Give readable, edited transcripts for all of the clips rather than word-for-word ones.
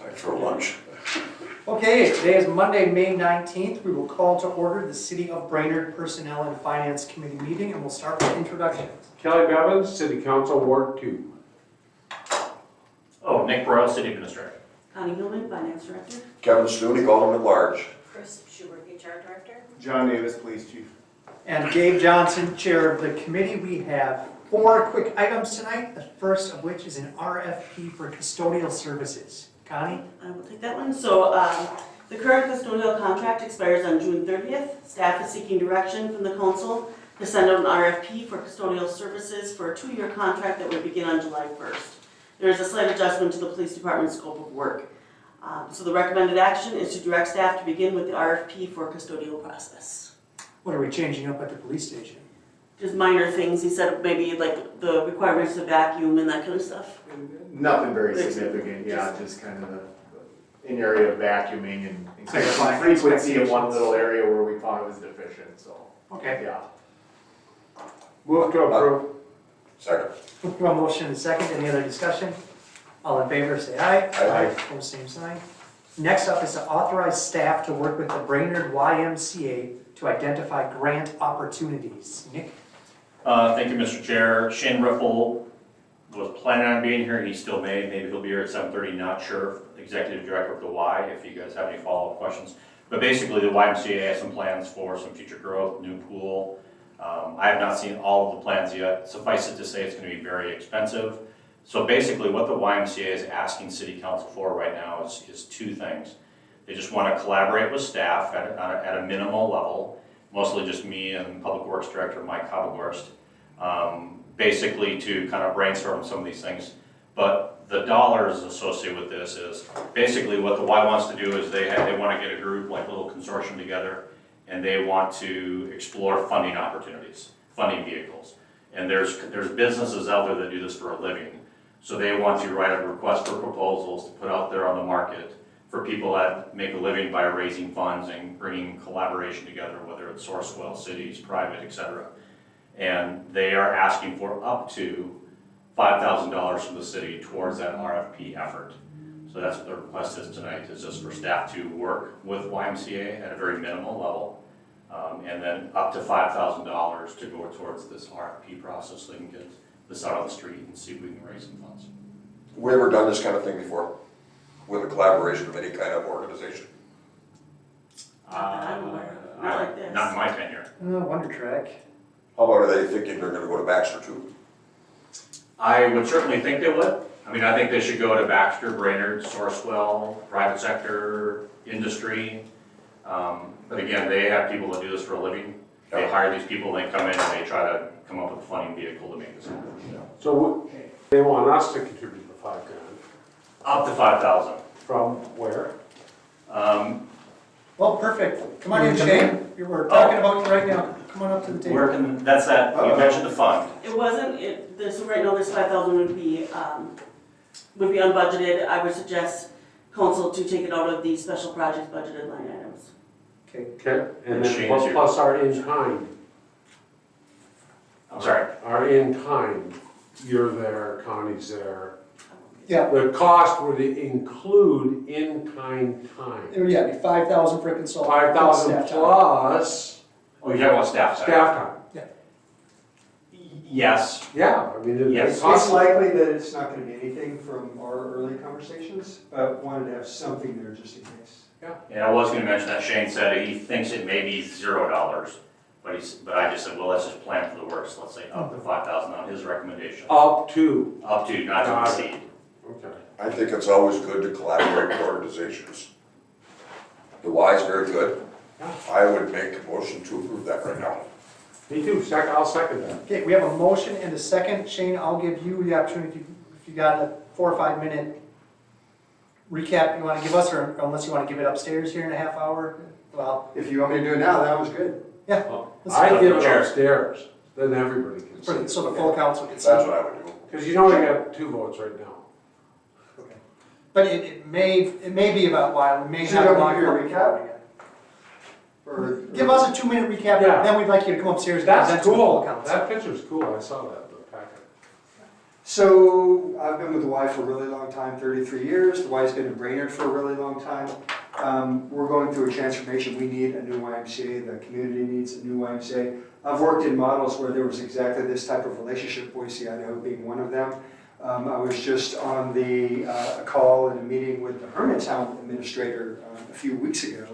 Time for lunch. Okay, today is Monday, May 19th. We will call to order the City of Brainerd Personnel and Finance Committee meeting, and we'll start with introductions. Kelly Bevins, City Council, Ward 2. Oh, Nick Broyle, City Administrator. Connie Hillman, Finance Director. Kevin Stooney, Alderman at Large. Chris Schubert, HR Director. John Davis, Police Chief. And Gabe Johnson, Chair of the committee. We have 4 quick items tonight, the first of which is an RFP for custodial services. Connie? I will take that one. So the current custodial contract expires on June 30th. Staff is seeking direction from the council to send out an RFP for custodial services for a 2-year contract that would begin on July 1st. There is a slight adjustment to the police department's scope of work. So the recommended action is to direct staff to begin with the RFP for custodial process. What are we changing up at the police station? Just minor things. He said maybe like the requirements to vacuum and that kind of stuff. Nothing very significant, yeah, just kind of an area of vacuuming and Clarifying frequency in one expectations. little area where we thought it was deficient, so, Okay. yeah. Move to approve. Second. One motion and a second. Any other discussion? All in favor, say aye. Aye. Opposed, same sign. Next up is to authorize staff to work with the Brainerd YMCA to identify grant opportunities. Nick? Thank you, Mr. Chair. Shane Riffle was planning on being here. He still may. Maybe he'll be here at 7:30. Not sure. Executive Director of the Y, if you guys have any follow-up questions. But basically, the YMCA has some plans for some future growth, new pool. I have not seen all of the plans yet. Suffice it to say, it's going to be very expensive. So basically, what the YMCA is asking City Council for right now is 2 things. They just want to collaborate with staff at a minimal level, mostly just me and Public Works Director Mike Habergorst, basically to kind of brainstorm some of these things. But the dollars associated with this is basically what the Y wants to do is they want to get a group, like a little consortium together, and they want to explore funding opportunities, funding vehicles. And there's businesses out there that do this for a living. So they want to write a request for proposals to put out there on the market for people that make a living by raising funds and bringing collaboration together, whether it's Sourcewell, cities, private, etc. And they are asking for up to $5,000 from the city towards that RFP effort. So that's what the request is tonight, is just for staff to work with YMCA at a very minimal level. And then up to $5,000 to go towards this RFP process so they can get this out on the street and see if we can raise some funds. We ever done this kind of thing before? With a collaboration of any kind of organization? Not that I'm aware of. Not like this. Not in my tenure. Wonder Track. How about are they thinking they're gonna go to Baxter too? I would certainly think they would. I mean, I think they should go to Baxter, Brainerd, Sourcewell, private sector, industry. But again, they have people that do this for a living. They hire these people, they come in and they try to come up with a funding vehicle to make this happen. So they want us to contribute the $5,000. Up to 5,000. From where? Well, perfect. Come on in, Shane. We're talking about you right now. Come on up to the table. Where can, that's that, you mentioned the fund. It wasn't, so right now this 5,000 would be unbudgeted. I would suggest council to take it out of the special projects budgeted line items. Okay. Okay, and Shane's then here. plus our in-kind. I'm sorry. Our in-kind, you're there, Connie's there. Yeah. The cost would include in-kind time. Yeah, it'd be 5,000 for a consultant. 5,000 staff time. plus Oh, you're talking about staff side? staff time. Yes. Yeah, I mean, Yes. it costs. It's likely that it's not gonna be anything from our early conversations, but wanted to have something there just in case. And I was gonna mention that Shane said he thinks it may be $0, but I just said, well, let's just plan for the worst. Let's say up to 5,000 on his recommendation. Up to. Up to, not to exceed. Okay. I think it's always good to collaborate with organizations. The Y is very good. I would make a motion to approve that right now. Me too, I'll second that. Okay, we have a motion and a second. Shane, I'll give you the opportunity, if you got a 4 or 5 minute recap you want to give us, or unless you want to give it upstairs here in a half hour. Well, If you want me to do it now, that was good. yeah. I give it Chair. upstairs, then everybody can see. So the full council can see. That's what I would do. Because you only got 2 votes right now. Okay. But it may be about why, we may So you have a want long me to give you a recap? recap. Or Give us a 2-minute recap, Yeah. then we'd like you to come upstairs and That's present to the full cool, council. that picture's cool, I saw that in the packet. So I've been with the Y for a really long time, 33 years. The Y's been in Brainerd for a really long time. We're going through a transformation. We need a new YMCA. The community needs a new YMCA. I've worked in models where there was exactly this type of relationship, Boise, Idaho being one of them. I was just on a call and a meeting with the Hermantown administrator a few weeks ago.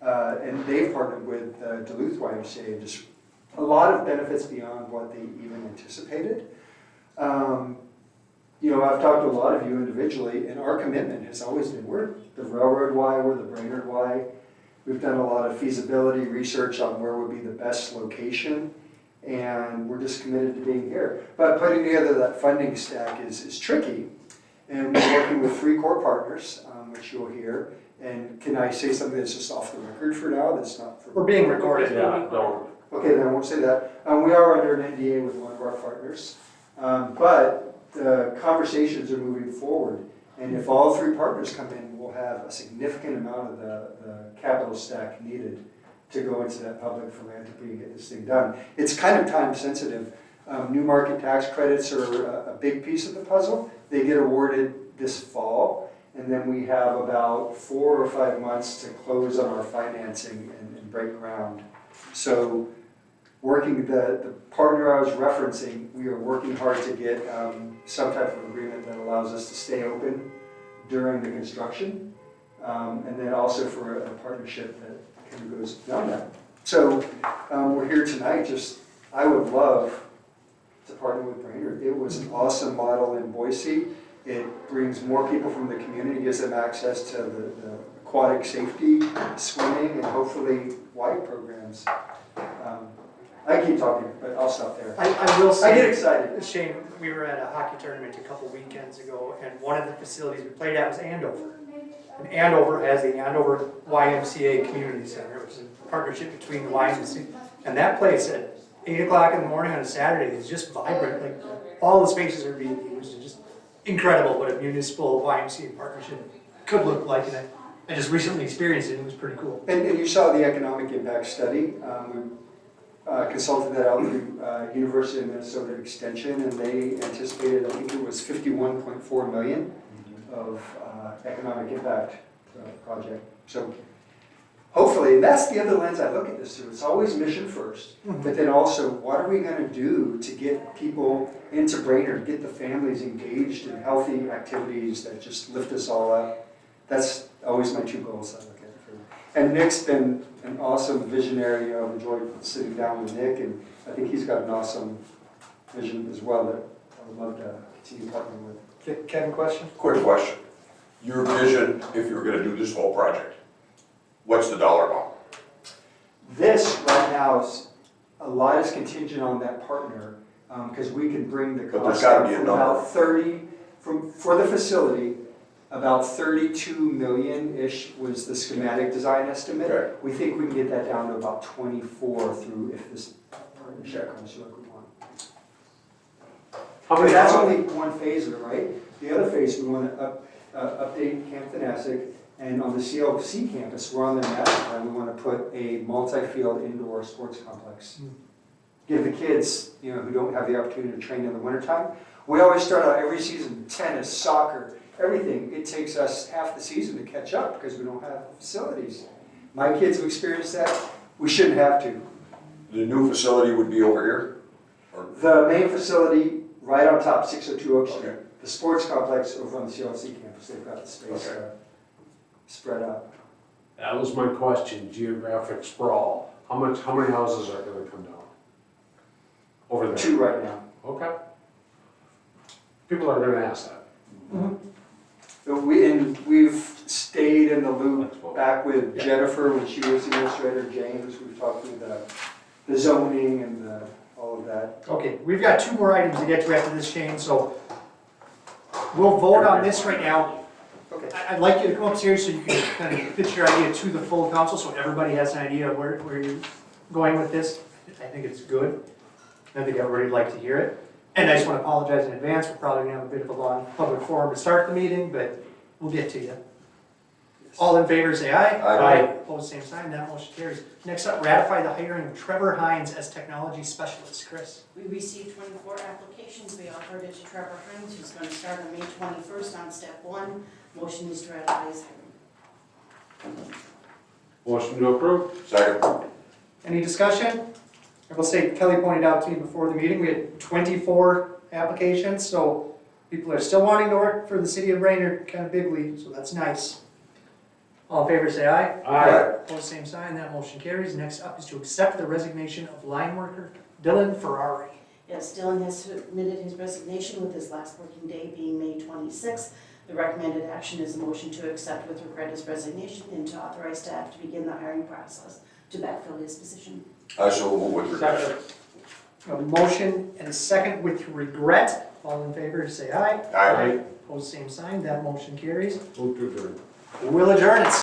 And they've partnered with Duluth YMCA. Just a lot of benefits beyond what they even anticipated. I've talked to a lot of you individually, and our commitment has always been, we're the Railroad Y, we're the Brainerd Y. We've done a lot of feasibility research on where would be the best location, and we're just committed to being here. But putting together that funding stack is tricky, and we're working with 3 core partners, which you'll hear. And can I say something that's just off the record for now, that's not for... We're being recorded. Yeah, don't. Okay, then I won't say that. We are under an NDA with one of our partners, but the conversations are moving forward. And if all 3 partners come in, we'll have a significant amount of the capital stack needed to go into that public philanthropy and get this thing done. It's kind of time sensitive. New market tax credits are a big piece of the puzzle. They get awarded this fall, and then we have about 4 or 5 months to close on our financing and break ground. So working the partner I was referencing, we are working hard to get some type of agreement that allows us to stay open during the construction, and then also for a partnership that kind of goes beyond that. So we're here tonight. I would love to partner with Brainerd. It was an awesome model in Boise. It brings more people from the community, gives them access to the aquatic safety, swimming, and hopefully Y programs. I keep talking, but I'll stop there. I will say, I get excited. Shane, we were at a hockey tournament a couple weekends ago, and one of the facilities we played at was Andover. And Andover has the Andover YMCA Community Center, which is a partnership between the YMCA. And that place at 8 o'clock in the morning on a Saturday is just vibrant. Like, all the spaces are being used. It's just incredible what a municipal YMCA partnership could look like. And I just recently experienced it, and it was pretty cool. And you saw the economic impact study. We consulted that out through University of Minnesota Extension, and they anticipated, I think it was 51.4 million of economic impact project. So hopefully, and that's the other lens I look at this through. It's always mission first, but then also, what are we going to do to get people into Brainerd, get the families engaged in healthy activities that just lift us all up? That's always my 2 goals I look at. And Nick's been an awesome visionary. I've enjoyed sitting down with Nick, and I think he's got an awesome vision as well that I would love to continue partnering with. Kevin, question? Quick question. Your vision, if you're gonna do this whole project, what's the dollar amount? This right now a lot is contingent on that partner, because we can bring the But there's cost gotta down be a from number. about 30, for the facility, about 32 million-ish was the schematic design estimate. Okay. We think we can get that down to about 24 through if this partnership comes through like we want. How many That's houses? only one phase of it, right? The other phase, we want to update Camp Thanassic, and on the CLC campus, we're on the master plan, we want to put a multi-field indoor sports complex. Give the kids, who don't have the opportunity to train in the wintertime. We always start out every season, tennis, soccer, everything. It takes us half the season to catch up because we don't have facilities. My kids have experienced that. We shouldn't have to. The new facility would be over here? Or, The main facility right on top, 602 Oak Street. Okay. The sports complex over on the CLC campus, they've got the space Okay. spread out. That was my question, geographic sprawl. How many houses are gonna come down? Over there? 2 right now. Okay. People are gonna ask that. But we've stayed in the loop back with Jennifer when she was administrator, James, we've talked with the zoning and all of that. Okay, we've got 2 more items to get to after this, Shane, so we'll vote on this right now. Okay. I'd like you to come upstairs so you can kind of pitch your idea to the full council, so everybody has an idea of where you're going with this. I think it's good. I think everybody would like to hear it. And I just want to apologize in advance, we're probably going to have a bit of a long public forum to start the meeting, but we'll get to you. All in favor, say aye. Aye. Opposed, same sign, that motion carries. Next up, ratify the hiring of Trevor Hines as technology specialist. Chris? We received 24 applications. We offered it to Trevor Hines, who's going to start on May 21st on step 1. Motion is to ratify his hiring. Motion to approve? Second. Any discussion? I will say, Kelly pointed out to me before the meeting, we had 24 applications, so people are still wanting to work for the city of Brainerd, kind of big league, so that's nice. All in favor, say aye. Aye. Opposed, same sign, that motion carries. Next up is to accept the resignation of line worker Dylan Ferrari. Yes, Dylan has submitted his resignation with his last working day being May 26th. The recommended action is a motion to accept with regret his resignation and to authorize staff to begin the hiring process to backfill his position. I shall move with regret. A motion and a second with regret. All in favor, say aye. Aye. Opposed, same sign, that motion carries. Move to adjourn. We'll adjourn at